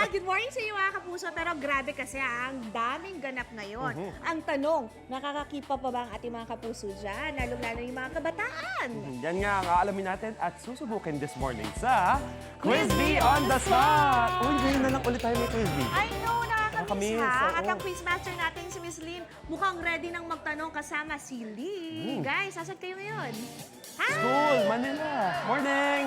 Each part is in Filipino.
Good morning sa iyo mga kapuso. Pero grabe kasi ang daming ganap ngayon. Ang tanong, nakakakipa pa ba ang ating mga kapuso dyan? Lalong-lalo yung mga kabataan. Yan nga ang aalamin natin at susubukin this morning sa Quiz Bee on the Spot! Uy, ngayon na lang ulit tayo may Quiz Bee. I know, nakakamiss Nakakamiss, ha. oo. At ang quizmaster natin si Miss Lynn, mukhang ready nang magtanong kasama si Lee. Guys, sasag kayo ngayon? Hi! School, Manila. Morning!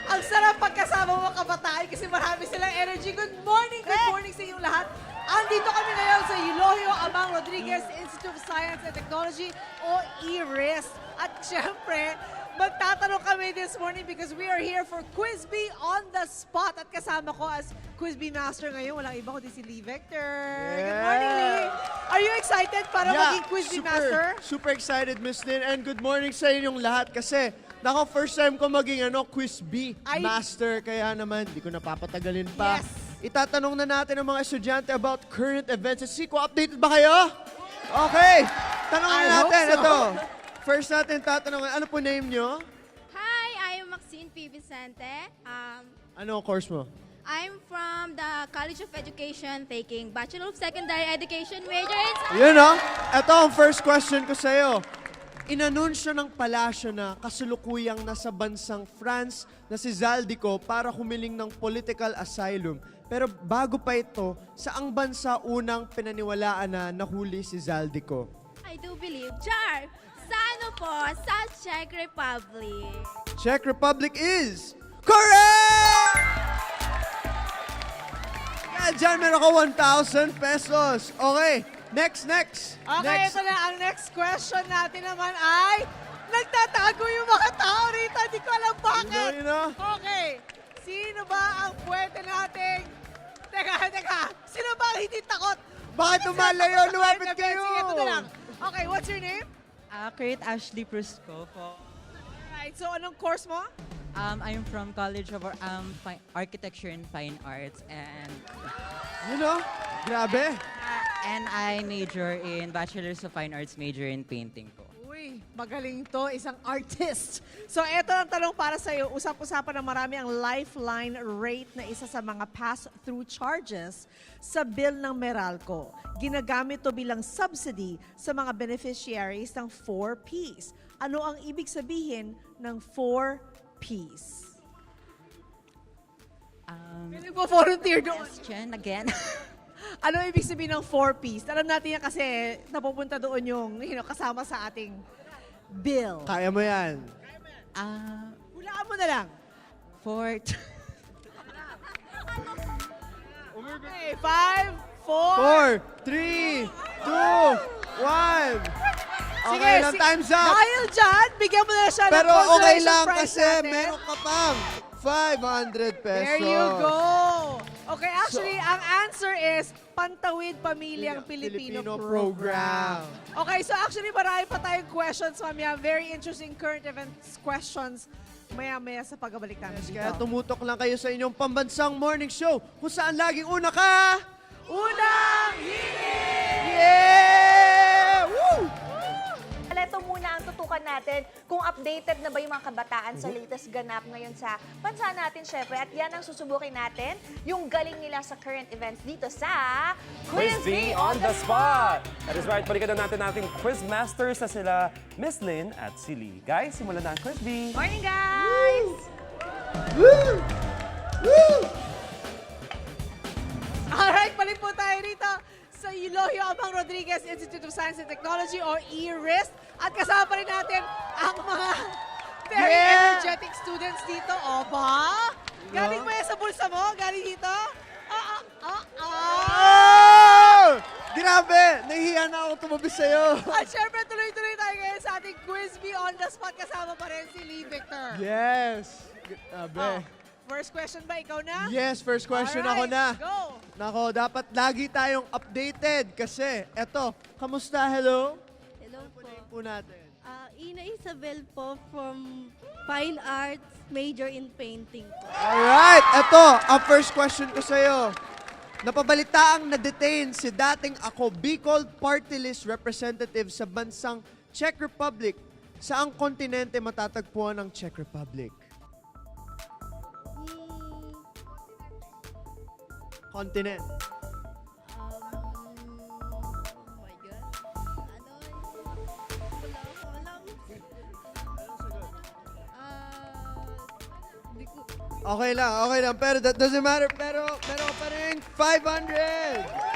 Ang sarap pagkasama mga kabataan kasi marami silang energy. Good morning sa inyong lahat. Andito kami ngayon sa Eulogio Amang Rodriguez Institute of Science and Technology o IRIS. At syempre, magtatanong kami this morning because we are here for Quiz Bee on the Spot. At kasama ko as Quiz Bee Master ngayon, walang iba kundi si Lee Victor. Good morning, Lee. Are you excited para maging Quiz Bee Master? Super excited, Miss Lynn. And good morning sa inyong lahat kasi first time ko maging Quiz Bee Master. Kaya naman, di ko napapatagalin pa. Yes. Itatanong na natin ang mga estudyante about current events. Siko, updated ba kayo? Okay. Tanongin I natin. hope so. Ito. First natin tatanungin. Ano po name nyo? Hi, I'm Maxine P. Vicente. Ano ang course mo? I'm from the College of Education taking Bachelor of Secondary Education major in Yun Ito ang first question ko sa'yo. Inanunsyo ng palasyo na kasulukuyang nasa bansang France na si Zaldico para humiling ng political asylum. Pero bago pa ito, saang bansa unang pinaniwalaan na nahuli si Zaldico? I do believe. Jar! Sa ano po? Sa Czech Republic. Czech Republic is correct! Kaya dyan meron ka 1,000 pesos. Okay, next. Okay, Next. ito na. Ang next question natin naman ay nagtatago yung mga tao rito. Hindi ko alam bakit. You know? Okay. Sino ba ang pwede nating... Teka. Sino ba ang hindi takot? Bakit umalayo? Lumapit kayo! Sige, ito na lang. Okay, what's your name? Kurt Ashley Prusco po. Alright, so anong course mo? I'm from College of Architecture and Fine Arts and Grabe. I major in Bachelor's of Fine Arts major in painting po. Uy, magaling to. Isang artist. So, eto ang tanong para sa'yo. Usap-usapan ng marami ang lifeline rate na isa sa mga pass-through charges sa bill ng Meralco. Ginagamit to bilang subsidy sa mga beneficiaries ng 4Ps. Ano ang ibig sabihin ng 4Ps? May nagpo-volunteer doon. Question again. Ano ibig sabihin ng 4Ps? Alam natin yan kasi napupunta doon yung kasama sa ating bill. Kaya mo yan. Hulaan mo na lang. For Okay, 5, 4. 4, 3, 2, 1. Okay lang, time's up. Dahil dyan, bigyan mo na siya ng Pero okay consolation lang prize kasi natin. meron ka pang 500 pesos. There you go. Okay, actually, ang answer is Pantawid Pamilyang Pilipino Program. Okay, so actually, marami pa tayong questions, mamaya. Very interesting current events questions maya-maya sa pagbabalik namin dito. Kaya tumutok lang kayo sa inyong pambansang morning show kung saan laging una ka. Unang hiling! Yeah! Woo! Ito muna ang tutukan natin kung updated na ba yung mga kabataan sa latest ganap ngayon sa bansa natin, syempre. At yan ang susubukin natin, yung galing nila sa current events dito sa Quiz Bee on the Spot! That is right, balikan na natin ating quiz masters na sila Miss Lynn at si Lee. Guys, simulan na ang Quiz Bee! Morning, guys! Woo! Woo! Alright, balik po tayo rito sa Eulogio Amang Rodriguez Institute of Science and Technology o IRIS. At kasama pa rin natin ang mga very energetic students dito. O ba? Galing mo yan sa bulsa mo? Galing dito? Oh! Grabe! Nahihiya na ako tumabi sa'yo. At syempre, tuloy-tuloy tayo ngayon sa ating Quiz Bee on the Spot. Kasama pa rin si Lee Victor. Yes! Grabe. First question ba? Ikaw na? Yes, first question ako Alright, na. Go! Nako, dapat lagi tayong updated kasi eto, kamusta? Hello? Hello po. Po natin. Ina Isabel po from Fine Arts, major in painting po. Alright, eto, ang first question ko sa'yo. Napabalitaang na-detain si dating ako Bicol Party List representative sa bansang Czech Republic. Saang kontinente matatagpuan ang Czech Republic? continent? Oh my God. Ano? Wala ko alam. Hindi ko. Okay lang. Pero that doesn't matter. Pero meron pa rin 500!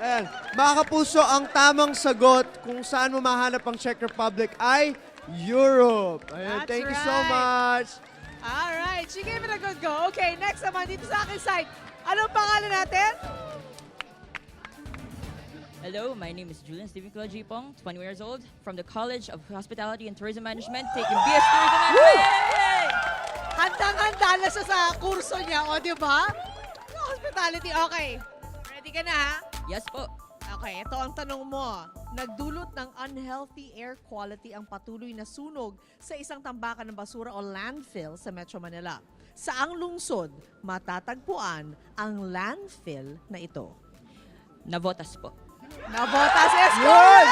Ayan. Mga kapuso, ang tamang sagot kung saan mo mahanap ang Czech Republic ay Europe. Ayan, That's thank you so right. much. Alright, she gave it a good go. Okay, next naman dito sa akin side. Anong pangalan natin? Hello, my name is Julian Steven Jipong, 21 years old, from the College of Hospitality and Tourism Management, taking BS Tourism Management! Handang-handa na siya sa kurso niya, o di ba? Hospitality, okay. Ready ka na ha? Yes po. Okay, ito ang tanong mo. Nagdulot ng unhealthy air quality ang patuloy na sunog sa isang tambakan ng basura o landfill sa Metro Manila. Saang lungsod matatagpuan ang landfill na ito? Navotas po. Navotas is Yun! correct!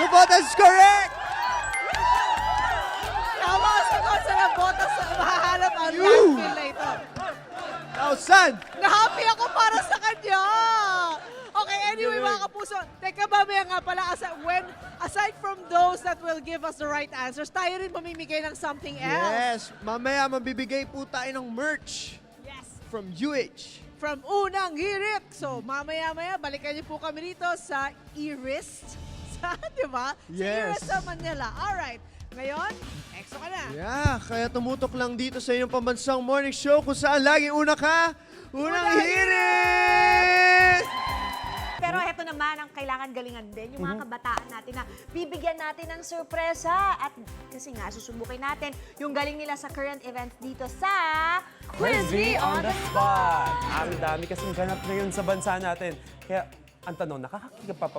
The vote is correct! Tama ang sagot sa Navotas sa mahahanap ang You! landfill na ito. Now, son! Nahappy ako para sa kanya! Okay, anyway mga kapuso, teka mamaya nga pala, aside from those that will give us the right answers, tayo rin mamimigay ng something else. Yes, mamaya mabibigay po tayo ng merch Yes. from UH. From Unang Hirit. So, mamaya-maya, balikan niyo po kami rito sa Iris. Di ba? Sa Yes. Iris sa Manila. Alright. Ngayon, exo ka na. Yeah, kaya tumutok lang dito sa inyong pambansang morning show kung saan laging una ka, Unang Hirit! Pero heto naman ang kailangan galingan din, yung mga kabataan natin na bibigyan natin ng sorpresa. At kasi nga, susubukin natin yung galing nila sa current events dito sa Quiz Me on the Spot! Ang dami kasing ganap ngayon sa bansa natin. Kaya, ang tanong, nakaka-keep up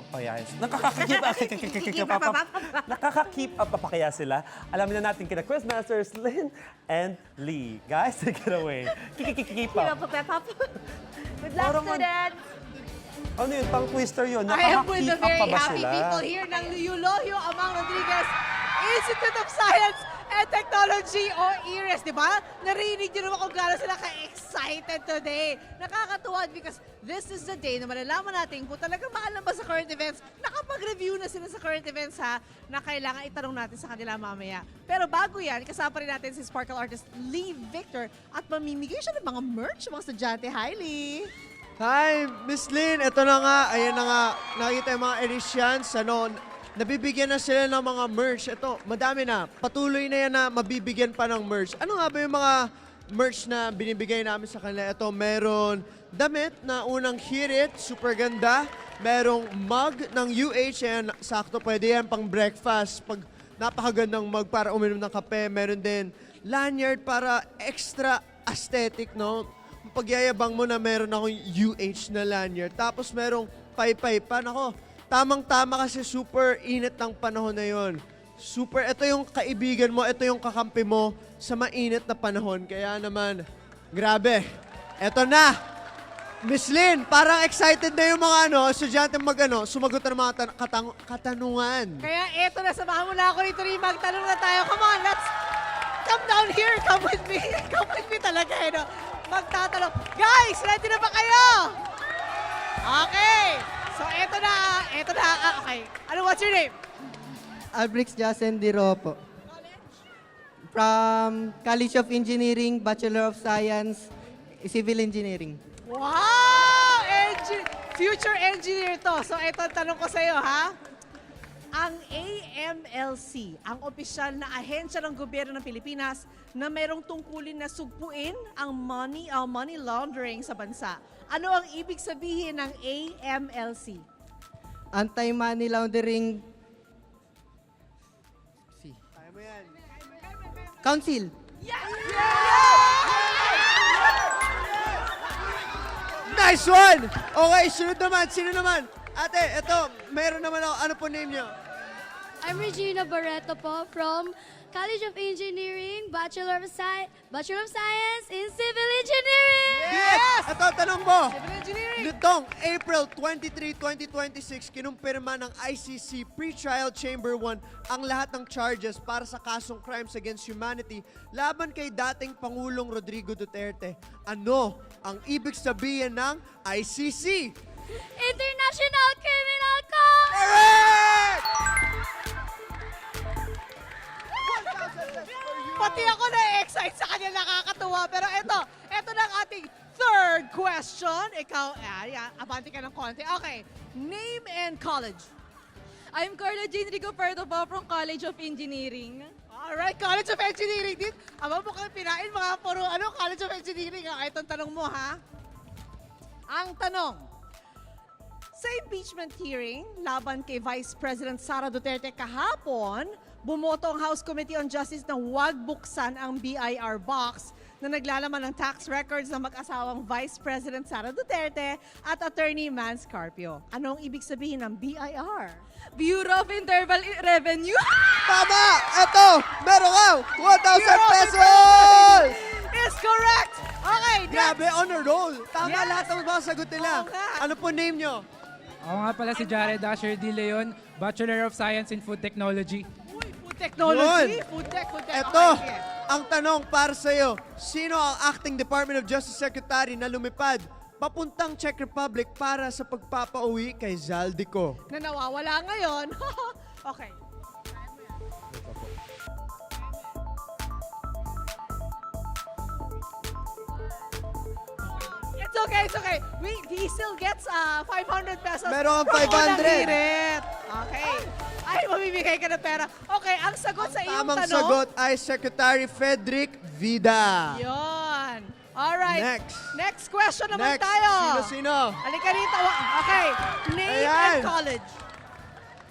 pa kaya sila? Alamin na natin kina Quizmasters Lynn and Lee. Guys, take it away. Keep up. Good luck, Parang students! Ano yun? Pang twister yun. I am with the Nakaka-keep up very pa ba happy sila? people here ng Eulohio Amang Rodriguez Institute of Science and Technology o IRIS, di ba? Narinig niyo naman kung gaano sila ka-excited today. Nakakatuwa because this is the day na malalaman natin kung talagang maalam ba sa current events. Nakapag-review na sila sa current events ha, na kailangan itanong natin sa kanila mamaya. Pero bago yan, kasama rin natin si Sparkle artist Lee Victor at mamimigay siya ng mga merch mga estudyante. Hi, Lee! Hi, Miss Lynn. Ito na nga. Ayan na nga. Nakita yung mga editions. Nabibigyan na sila ng mga merch. Ito, madami na. Patuloy na yan na mabibigyan pa ng merch. Ano nga ba yung mga merch na binibigay namin sa kanila? Ito, meron damit na Unang Hirit. Super ganda. Merong mug ng UH. Ayan, sakto. Pwede yan pang breakfast. Pag napakagandang mug para uminom ng kape. Meron din lanyard para extra aesthetic, no? Pagyayabang mo na meron akong UH na lanyard. Tapos merong paypay pa. Nako, tamang-tama kasi super init ng panahon na yon. Super, ito yung kaibigan mo, ito yung kakampi mo sa mainit na panahon. Kaya naman, grabe. Ito na. Miss Lynn, parang excited na yung mga estudyante sumagot na ng mga katanungan. Kaya eto na, samahan mo na ako rito rin. Magtanong na tayo. Come on, let's come down here. Come with me. Come with me talaga. Magtatanong. Guys, ready na ba kayo? Okay. So, eto na. Okay. What's your name? Albrix Jasen Diropo. From College of Engineering, Bachelor of Science, Civil Engineering. Wow! Future engineer to. So, eto ang tanong ko sa'yo, ha? Ang AMLC, ang opisyal na ahensya ng gobyerno ng Pilipinas na merong tungkulin na sugpuin ang money laundering sa bansa. Ano ang ibig sabihin ng AMLC? Anti-Money Laundering Council. Nice one! Okay, sunod naman. Sino naman? Ate, ito, meron naman ako. Ano po name niyo? I'm Regina Barreto po from College of Engineering, Bachelor of Science in Civil Engineering. Yes! Ito, tanong mo. Civil Engineering. Nitong April 23, 2026, kinumpirma ng ICC Pre-Trial Chamber 1 ang lahat ng charges para sa kasong crimes against humanity laban kay dating Pangulong Rodrigo Duterte. Ano ang ibig sabihin ng ICC? International Criminal Court! Correct! Pati ako na-excite sa kanya, nakakatuwa. Pero ito na ang ating third question. Ikaw, abante ka ng konti. Okay, name and college. I'm Carla Jane Rigoberto po from College of Engineering. Alright, College of Engineering din. Aba mo kami pinain, mga puro College of Engineering. Okay, itong tanong mo, ha? Ang tanong, sa impeachment hearing laban kay Vice President Sara Duterte kahapon, bumoto ang House Committee on Justice na huwag buksan ang BIR box na naglalaman ng tax records ng mag-asawang Vice President Sara Duterte at Attorney Mans Carpio. Anong ibig sabihin ng BIR? Bureau of Internal Revenue. Tama! Ito! Meron ka! 1,000 pesos! Is correct! Okay, Grabe, on a roll. Tama Yes. lahat ng mga sagot nila. Oo nga. Ano po name nyo? Ako nga pala si Jared Asher De Leon, Bachelor of Science in Food Technology. Uy, food technology. Yun. Food tech. Ito, Okay, sige. ang tanong para sa'yo. Sino ang acting Department of Justice Secretary na lumipad papuntang Czech Republic para sa pagpapauwi kay Zaldico? Na nawawala ngayon. Okay. It's okay. He still gets 500 pesos. Meron kang from Unang 500. Hirit. Okay. Ay, mamimigay ka ng pera. Okay, ang sagot sa iyong Tamang tanong. sagot ay Secretary Frederick Vida. Yun. Alright. Next. question naman Next, tayo. sino-sino? Halika rito. Okay. Name Ayan. and college.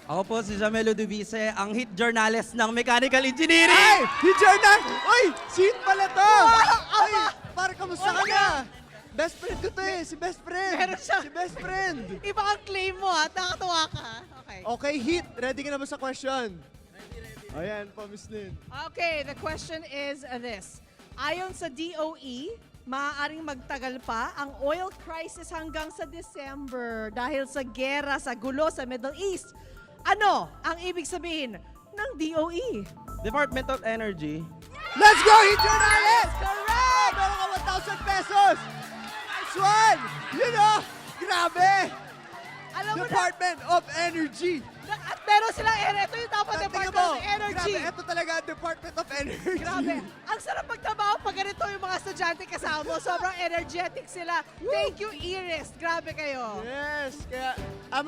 Ako po si Jamelo Dubice, ang hit journalist ng Mechanical Engineering. Ay! Teacher na! Uy! Sin pala to! Wow! Ay! Para kamusta ka na? Best friend ko to eh. Si best friend. Meron siya. Si best friend. Iba ang claim mo ha. Nakatuwa ka. Okay. Okay, hit. Ready ka na ba sa question? Ready. Ayan, po, Miss Lynn. Okay, the question is this. Ayon sa DOE, maaaring magtagal pa ang oil crisis hanggang sa December dahil sa gera, sa gulo sa Middle East. Ano ang ibig sabihin ng DOE? Department of Energy. Let's go, hit journalist! Correct! Meron ka 1,000 pesos! Nice one! Yun o! Grabe! Alam mo na, Department of Energy! at meron silang ito yung dapat Tingnan Department mo, of Energy. Grabe, ito talaga ang Department of Energy. Grabe. Ang sarap magtrabaho pag ganito yung mga estudyante kasama mo. Sobrang energetic sila. Thank you, Iris. Grabe kayo. Yes, kaya,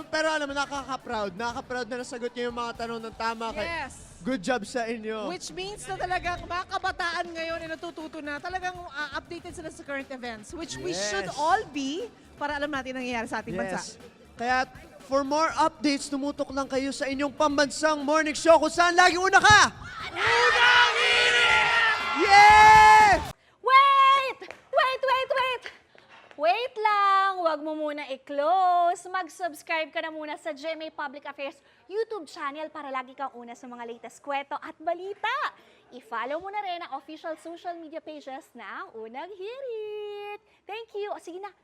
pero alam mo, nakaka-proud. Nakaka-proud na nasagot niyo yung mga tanong ng tama. Yes. Good job sa inyo. Which means na talagang mga kabataan ngayon ay natututo na talagang updated sila sa current events. Which we Yes. should all be para alam natin ang nangyayari sa ating bansa. Yes. Kaya, for more updates, tumutok lang kayo sa inyong pambansang morning show kung saan lagi una ka! Unang Yeah! Wait! Wait lang! Huwag mo muna i-close. Mag-subscribe ka na muna sa GMA Public Affairs YouTube channel para lagi kang una sa mga latest kwento at balita. I-follow mo na rin ang official social media pages ng Unang Hirit. Thank you. O sige na,